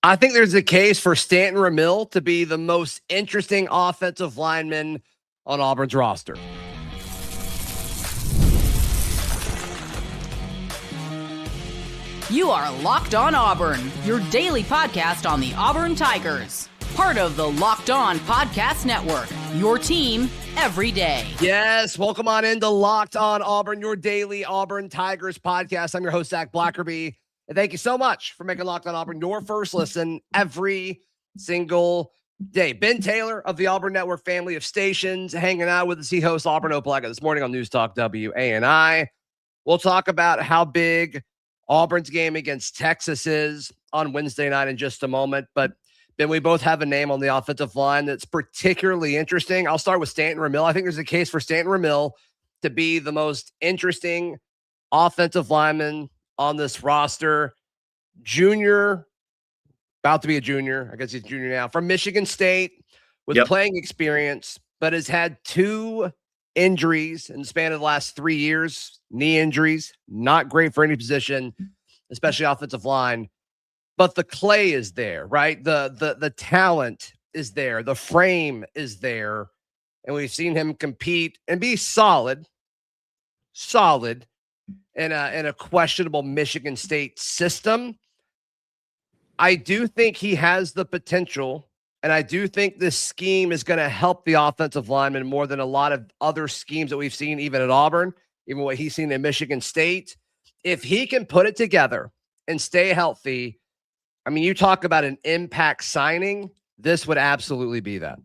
I think there's a case for Stanton Ramil to be the most interesting offensive lineman on Auburn's roster. You are Locked On Auburn, your daily podcast on the Auburn Tigers. Part of the Locked On Podcast Network, your team every day. Yes, welcome on into Locked On Auburn, your daily Auburn Tigers podcast. I'm your host, Zach Blackerby. And thank you so much for making Locked On Auburn your first listen every single day. Ben Taylor of the Auburn Network family of stations hanging out with the C-host Auburn Opelika this morning on News Talk WANI. We'll talk about how big Auburn's game against Texas is on Wednesday night in just a moment. But Ben, we both have a name on the offensive line that's particularly interesting. I'll start with Stanton Ramil. I think there's a case for Stanton Ramil to be the most interesting offensive lineman on this roster. Junior, about to be a junior. I guess he's a junior now. From Michigan State with playing experience, but has had 2 injuries in the span of the last 3 years. Knee injuries, not great for any position, especially offensive line. But the clay is there, right? The talent is there. The frame is there. And we've seen him compete and be solid in a questionable Michigan State system. I do think he has the potential, and I do think this scheme is going to help the offensive lineman more than a lot of other schemes that we've seen even at Auburn, even what he's seen in Michigan State. If he can put it together and stay healthy, I mean, you talk about an impact signing, this would absolutely be that.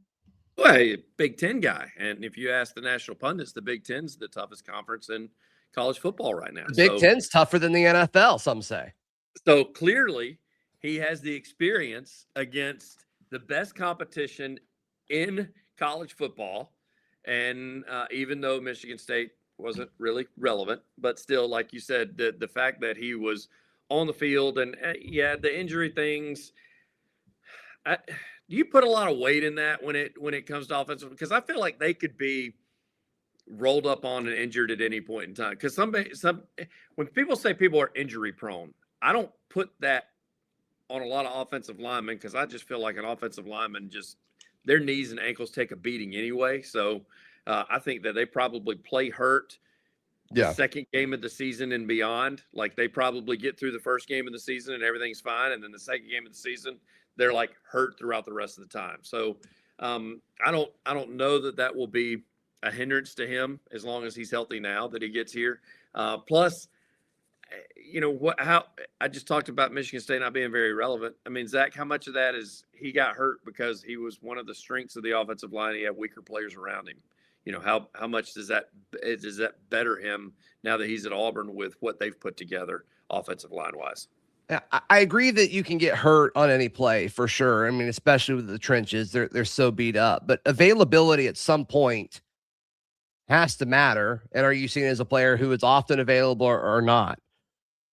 Well, a Big Ten guy. And if you ask the national pundits, the Big Ten's the toughest conference in college football right now. The Big Ten's tougher than the NFL, some say. So clearly he has the experience against the best competition in college football. And even though Michigan State wasn't really relevant, but still, like you said, the fact that he was on the field and the injury things, do you put a lot of weight in that when it comes to offensive? Because I feel like they could be rolled up on and injured at any point in time. Because when people say people are injury prone, I don't put that on a lot of offensive linemen because I just feel like an offensive lineman just their knees and ankles take a beating anyway. So I think that they probably play hurt the second game of the season and beyond. Like they probably get through the first game of the season and everything's fine, and then the second game of the season they're like hurt throughout the rest of the time. So I don't know that will be a hindrance to him as long as he's healthy now that he gets here. Plus, how I just talked about Michigan State not being very relevant. I mean, Zach, how much of that is he got hurt because he was one of the strengths of the offensive line? He had weaker players around him. How much does that better him now that he's at Auburn with what they've put together offensive line wise? I agree that you can get hurt on any play for sure. I mean, especially with the trenches, they're so beat up. But availability at some point has to matter. And are you seen as a player who is often available or not?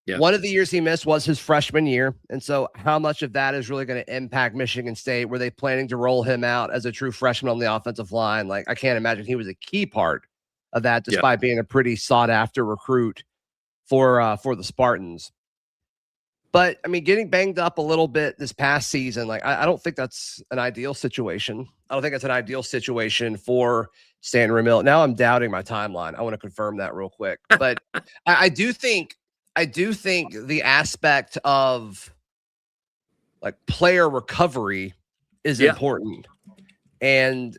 Yeah. One of the years he missed was his freshman year. And so how much of that is really going to impact Michigan State? Were they planning to roll him out as a true freshman on the offensive line? Like, I can't imagine he was a key part of that, despite being a pretty sought after recruit for the Spartans. But I mean, getting banged up a little bit this past season, like I don't think that's an ideal situation. I don't think it's an ideal situation for Stanton Ramil. Now I'm doubting my timeline. I want to confirm that real quick. But I do think the aspect of like player recovery is important. And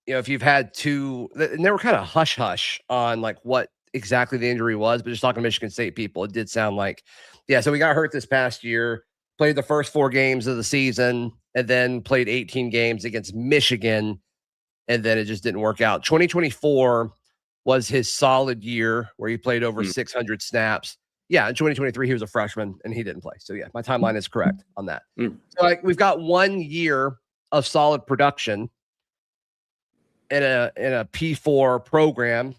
if you've had and they were kind of hush hush on like what exactly the injury was, but just talking to Michigan State people, it did sound like, so we got hurt this past year, played the first 4 games of the season, and then played 18 games against Michigan, and then it just didn't work out. 2024 was his solid year where he played over 600 snaps. Yeah, in 2023, he was a freshman, and he didn't play. So, my timeline is correct on that. So, we've got 1 year of solid production in a P4 program,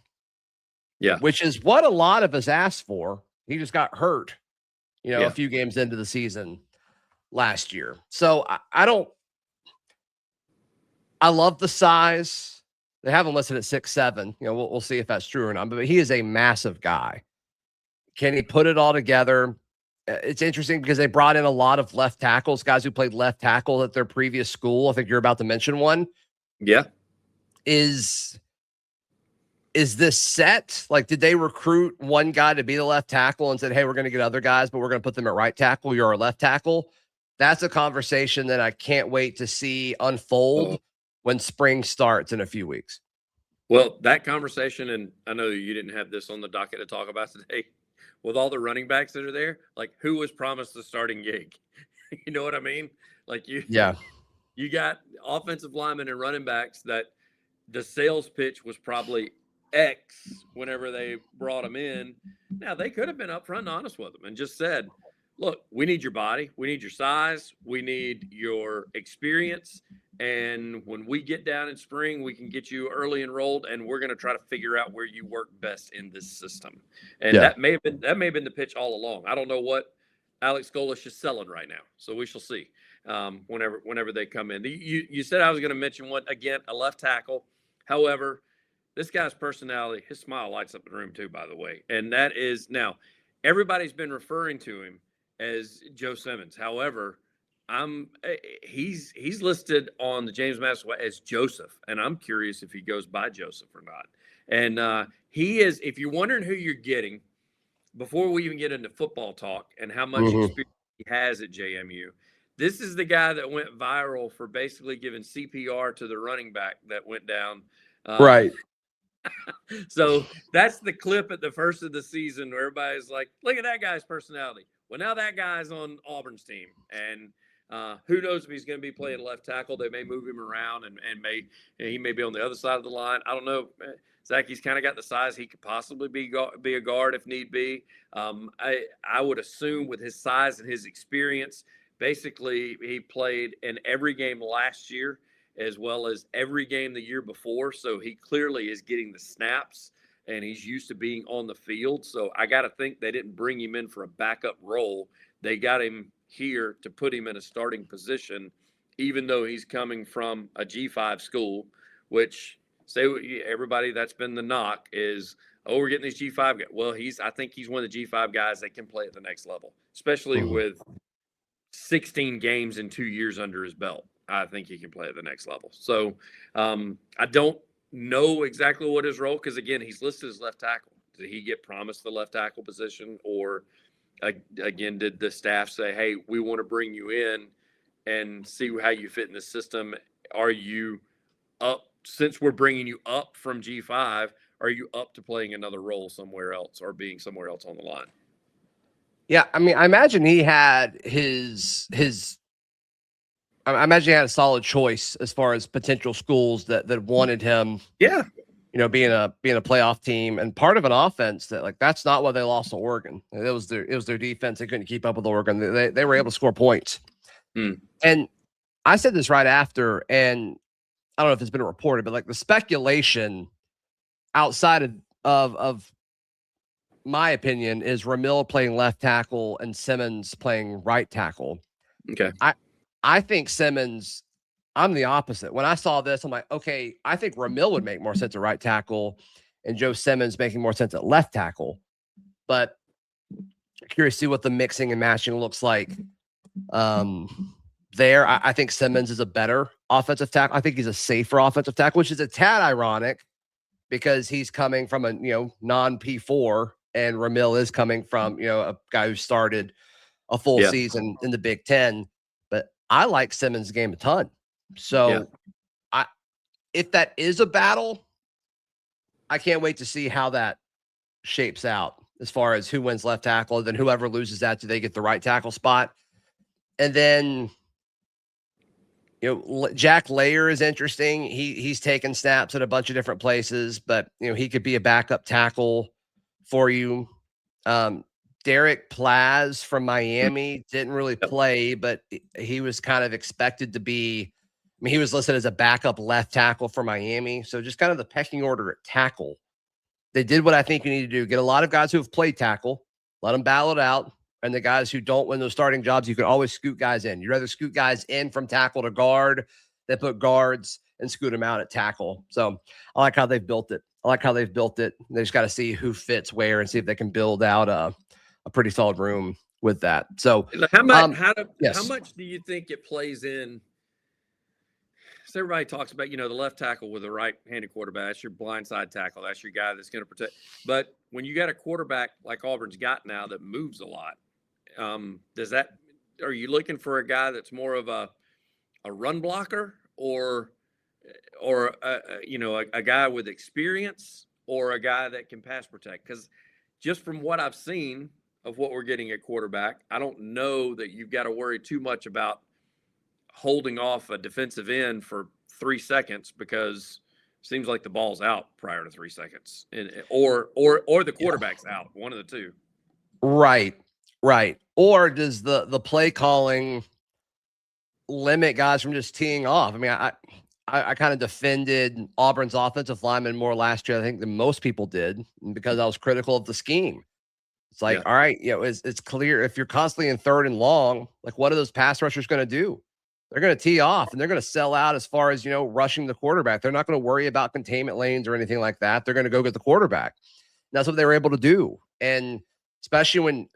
which is what a lot of us asked for. He just got hurt, a few games into the season last year. So, I love the size. They have him listed at 6'7". We'll see if that's true or not. But he is a massive guy. Can he put it all together? it's interesting because they brought in a lot of left tackles, guys who played left tackle at their previous school. I think you're about to mention one. Yeah. Is this set? Like, did they recruit one guy to be the left tackle and said, hey, we're going to get other guys, but we're going to put them at right tackle? You're our left tackle. That's a conversation that I can't wait to see unfold when spring starts in a few weeks. Well, that conversation, and I know you didn't have this on the docket to talk about today, with all the running backs that are there, like who was promised the starting gig? You know what I mean? Like you got offensive linemen and running backs that the sales pitch was probably X whenever they brought them in. Now, they could have been upfront and honest with them and just said, look, we need your body. We need your size. We need your experience. And when we get down in spring, we can get you early enrolled, and we're going to try to figure out where you work best in this system. And that may have been the pitch all along. I don't know what Alex Golesh is selling right now, so we shall see whenever they come in. You said I was going to mention one again, a left tackle. However, this guy's personality, his smile lights up the room too, by the way. And that is, now everybody's been referring to him as Joe Simmons. However, he's listed on the James Madison as Joseph, and I'm curious if he goes by Joseph or not. And he is, if you're wondering who you're getting, before we even get into football talk and how much experience he has at JMU, this is the guy that went viral for basically giving CPR to the running back that went down. Right. So that's the clip at the first of the season where everybody's like, look at that guy's personality. Well, now that guy's on Auburn's team, and who knows if he's going to be playing left tackle. They may move him around, and he may be on the other side of the line. I don't know. Zach, he's kind of got the size. He could possibly be a guard if need be. I would assume with his size and his experience, basically he played in every game last year as well as every game the year before. So he clearly is getting the snaps, and he's used to being on the field. So I got to think they didn't bring him in for a backup role. They got him here to put him in a starting position, even though he's coming from a G5 school, which everybody, that's been the knock is, oh, we're getting these G5 guys. Well, I think he's one of the G5 guys that can play at the next level, especially with 16 games in 2 years under his belt. I think he can play at the next level. So I don't know exactly what his role, because again, he's listed as left tackle. Did he get promised the left tackle position, or again, did the staff say, hey, we want to bring you in and see how you fit in the system? Are you up, since we're bringing you up from G5, are you up to playing another role somewhere else or being somewhere else on the line? Yeah, I mean, I imagine he had I imagine he had a solid choice as far as potential schools that wanted him. Yeah. You know, being a playoff team and part of an offense that's not why they lost to Oregon. It was their defense. They couldn't keep up with Oregon. They were able to score points. And I said this right after, and I don't know if it's been reported, but like the speculation outside of my opinion is Ramil playing left tackle and Simmons playing right tackle. Okay. I think Simmons, I'm the opposite. When I saw this, I'm like, okay, I think Ramil would make more sense at right tackle and Joe Simmons making more sense at left tackle. But curious to see what the mixing and matching looks like there. I think Simmons is a better offensive tackle. I think he's a safer offensive tackle, which is a tad ironic because he's coming from a non-P4, and Ramil is coming from a guy who started a full season in the Big Ten. But I like Simmons' game a ton. So if that is a battle, I can't wait to see how that shapes out as far as who wins left tackle. Then whoever loses that, do they get the right tackle spot? And then, Jack Layer is interesting. He's taken snaps at a bunch of different places, but he could be a backup tackle for you. Derek Plaz from Miami didn't really play, but he was kind of expected to be. I mean, he was listed as a backup left tackle for Miami. So just kind of the pecking order at tackle. They did what I think you need to do. Get a lot of guys who have played tackle, let them battle it out. And the guys who don't win those starting jobs, you can always scoot guys in. You'd rather scoot guys in from tackle to guard than put guards and scoot them out at tackle. So I like how they've built it. They just got to see who fits where and see if they can build out a pretty solid room with that. So How much? yes. How much do you think it plays in? So everybody talks about, the left tackle with a right-handed quarterback. That's your blindside tackle. That's your guy that's going to protect. But when you got a quarterback like Auburn's got now that moves a lot, are you looking for a guy that's more of a run blocker or a guy with experience or a guy that can pass protect? Because just from what I've seen of what we're getting at quarterback, I don't know that you've got to worry too much about holding off a defensive end for 3 seconds, because it seems like the ball's out prior to 3 seconds, or the quarterback's out, one of the two. Right. Or does the play calling limit guys from just teeing off? I mean, I kind of defended Auburn's offensive lineman more last year, I think, than most people did, because I was critical of the scheme. It's like, all right, it's clear if you're constantly in 3rd and long, like, what are those pass rushers going to do? They're going to tee off and they're going to sell out as far as, rushing the quarterback. They're not going to worry about containment lanes or anything like that. They're going to go get the quarterback. And that's what they were able to do. And especially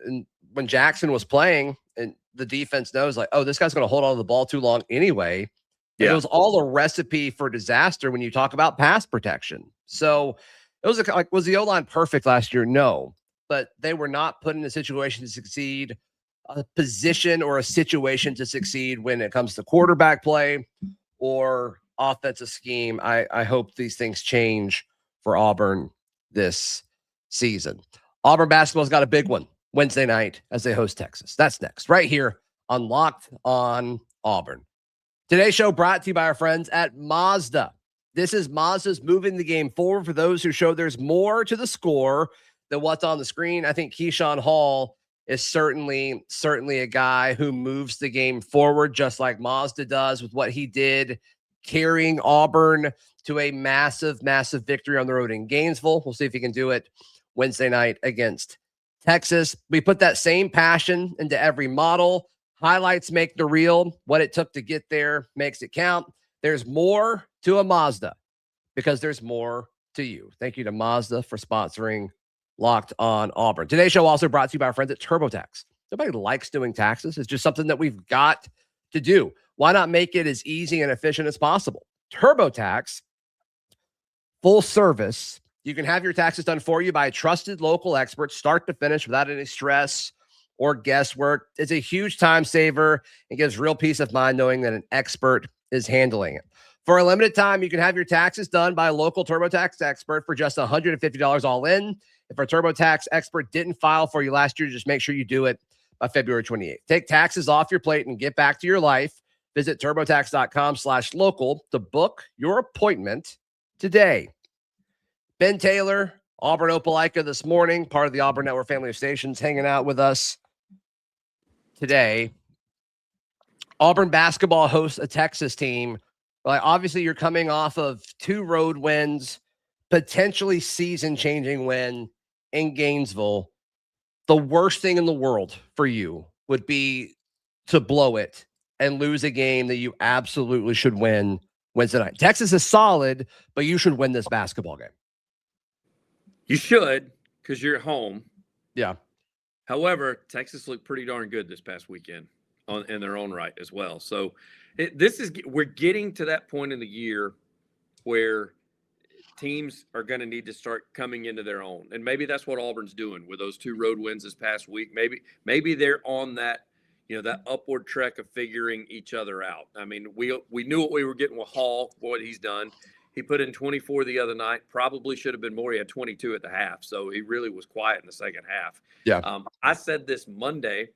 when Jackson was playing and the defense knows, like, oh, this guy's going to hold on to the ball too long anyway. It was all a recipe for disaster when you talk about pass protection. So it was was the O-line perfect last year? No, but they were not put in a situation to succeed, a position or a situation to succeed when it comes to quarterback play or offensive scheme. I hope these things change for Auburn this season. Auburn basketball's got a big one Wednesday night as they host Texas. That's next, right here on Locked on Auburn. Today's show brought to you by our friends at Mazda. This is Mazda's moving the game forward for those who show there's more to the score than what's on the screen. I think Keon Hall is certainly a guy who moves the game forward, just like Mazda does with what he did, carrying Auburn to a massive, massive victory on the road in Gainesville. We'll see if he can do it Wednesday night against Texas. We put that same passion into every model. Highlights make the reel. What it took to get there makes it count. There's more to a Mazda because there's more to you. Thank you to Mazda for sponsoring Locked on Auburn. Today's show also brought to you by our friends at TurboTax. Nobody likes doing taxes. It's just something that we've got to do. Why not make it as easy and efficient as possible? TurboTax, full service. You can have your taxes done for you by a trusted local expert, start to finish, without any stress or guesswork. It's a huge time saver and gives real peace of mind knowing that an expert is handling it. For a limited time, you can have your taxes done by a local TurboTax expert for just $150 all in. If our TurboTax expert didn't file for you last year, just make sure you do it by February 28th. Take taxes off your plate and get back to your life. Visit TurboTax.com/local to book your appointment today. Ben Taylor, Auburn Opelika this morning, part of the Auburn Network family of stations, hanging out with us today. Auburn basketball hosts a Texas team. Like, obviously, you're coming off of 2 road wins, potentially season-changing win in Gainesville. The worst thing in the world for you would be to blow it and lose a game that you absolutely should win Wednesday night. Texas is solid, but you should win this basketball game. You should, because you're at home. Yeah. However, Texas looked pretty darn good this past weekend in their own right as well. So we're getting to that point in the year where teams are going to need to start coming into their own. And maybe that's what Auburn's doing with those 2 road wins this past week. Maybe they're on that, that upward trek of figuring each other out. I mean, we knew what we were getting with Hall, what he's done. He put in 24 the other night. Probably should have been more. He had 22 at the half, so he really was quiet in the second half. Yeah. I said this Monday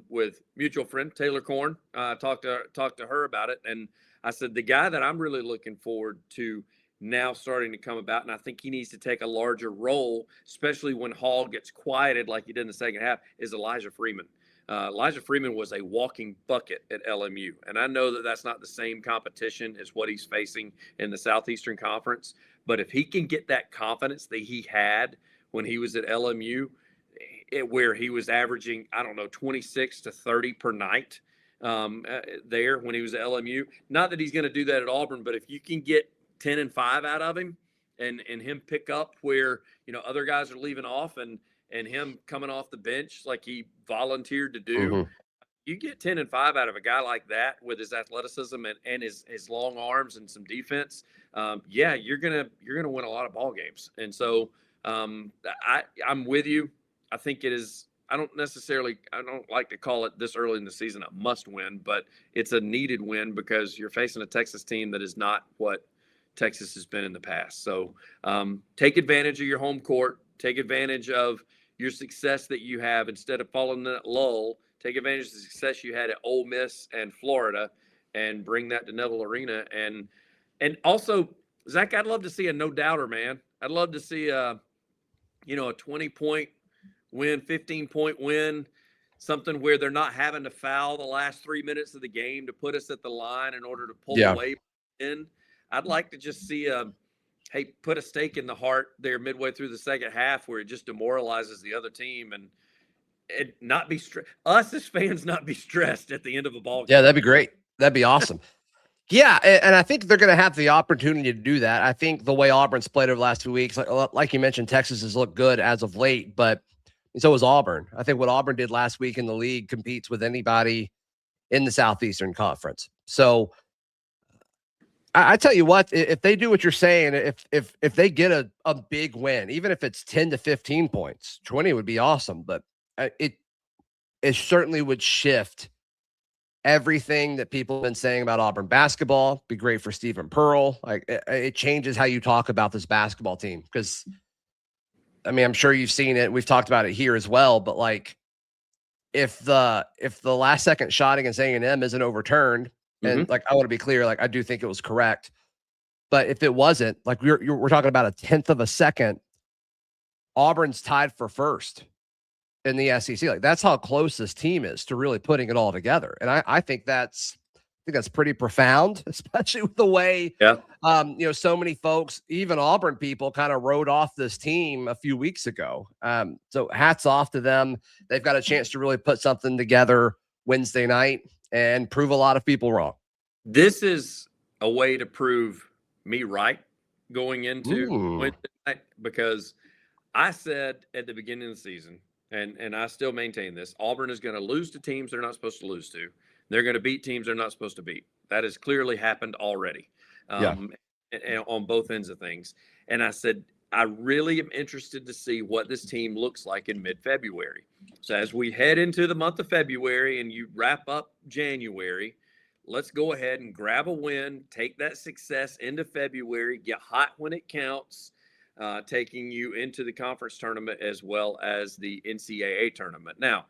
with mutual friend Taylor Korn. Talked to her about it, and I said the guy that I'm really looking forward to now starting to come about, and I think he needs to take a larger role, especially when Hall gets quieted like he did in the second half, is Elijah Freeman. Elijah Freeman was a walking bucket at LMU, and I know that that's not the same competition as what he's facing in the Southeastern Conference, but if he can get that confidence that he had when he was at LMU, where he was averaging, 26 to 30 per night there when he was at LMU, not that he's going to do that at Auburn, but if you can get 10 and 5 out of him and him pick up where, other guys are leaving off, and and him coming off the bench like he volunteered to do. Mhm. You get 10-5 out of a guy like that with his athleticism and his long arms and some defense. Yeah, you're gonna win a lot of ball games. And so I'm with you. I think it is. I don't like to call it this early in the season a must win, but it's a needed win because you're facing a Texas team that is not what Texas has been in the past. So take advantage of your home court. Take advantage of your success that you have instead of following that lull. Take advantage of the success you had at Ole Miss and Florida and bring that to Neville Arena. And also, Zach, I'd love to see a no-doubter, man. I'd love to see a 20-point win, 15-point win, something where they're not having to foul the last 3 minutes of the game to put us at the line in order to pull away in. I'd like to just see put a stake in the heart there midway through the second half where it just demoralizes the other team and not be us as fans not be stressed at the end of a ball game. Yeah, that'd be great. That'd be awesome. Yeah, and I think they're going to have the opportunity to do that. I think the way Auburn's played over the last 2 weeks, like you mentioned, Texas has looked good as of late, but so has Auburn. I think what Auburn did last week in the league competes with anybody in the Southeastern Conference. So I tell you what, if they do what you're saying, if they get a big win, even if it's 10 to 15 points, 20 would be awesome, but it certainly would shift everything that people have been saying about Auburn basketball. Be great for Stephen Pearl. Like it changes how you talk about this basketball team. Because I mean, I'm sure you've seen it. We've talked about it here as well. But like, if the last second shot against A&M isn't overturned, and like I want to be clear, like I do think it was correct. But if it wasn't, like we're talking about a 1/10 of a second, Auburn's tied for first in the SEC. Like that's how close this team is to really putting it all together. And I think that's pretty profound, especially with the way, so many folks, even Auburn people kind of wrote off this team a few weeks ago. So hats off to them. They've got a chance to really put something together Wednesday night and prove a lot of people wrong. This is a way to prove me right going into Wednesday night, because I said at the beginning of the season, and I still maintain this, Auburn is going to lose to teams they're not supposed to lose to. They're going to beat teams they're not supposed to beat. That has clearly happened already and on both ends of things. And I said, I really am interested to see what this team looks like in mid-February. So as we head into the month of February and you wrap up January, let's go ahead and grab a win, take that success into February, get hot when it counts, taking you into the conference tournament as well as the NCAA tournament. Now,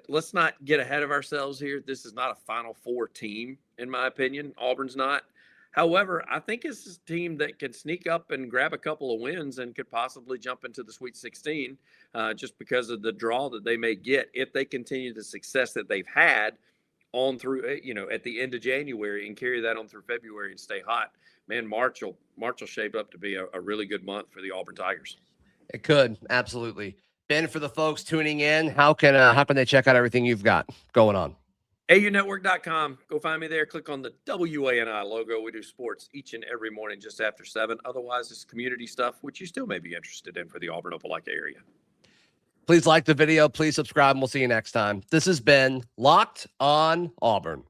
let's not get ahead of ourselves here. This is not a Final Four team, in my opinion. Auburn's not. However, I think it's a team that could sneak up and grab a couple of wins and could possibly jump into the Sweet 16 just because of the draw that they may get if they continue the success that they've had on through, at the end of January and carry that on through February and stay hot. Man, March will shape up to be a really good month for the Auburn Tigers. It could, absolutely. Ben, for the folks tuning in, how can they check out everything you've got going on? AUnetwork.com. Go find me there. Click on the WANI logo. We do sports each and every morning just after 7. Otherwise, it's community stuff, which you still may be interested in for the Auburn-Opelika area. Please like the video. Please subscribe, and we'll see you next time. This has been Locked on Auburn.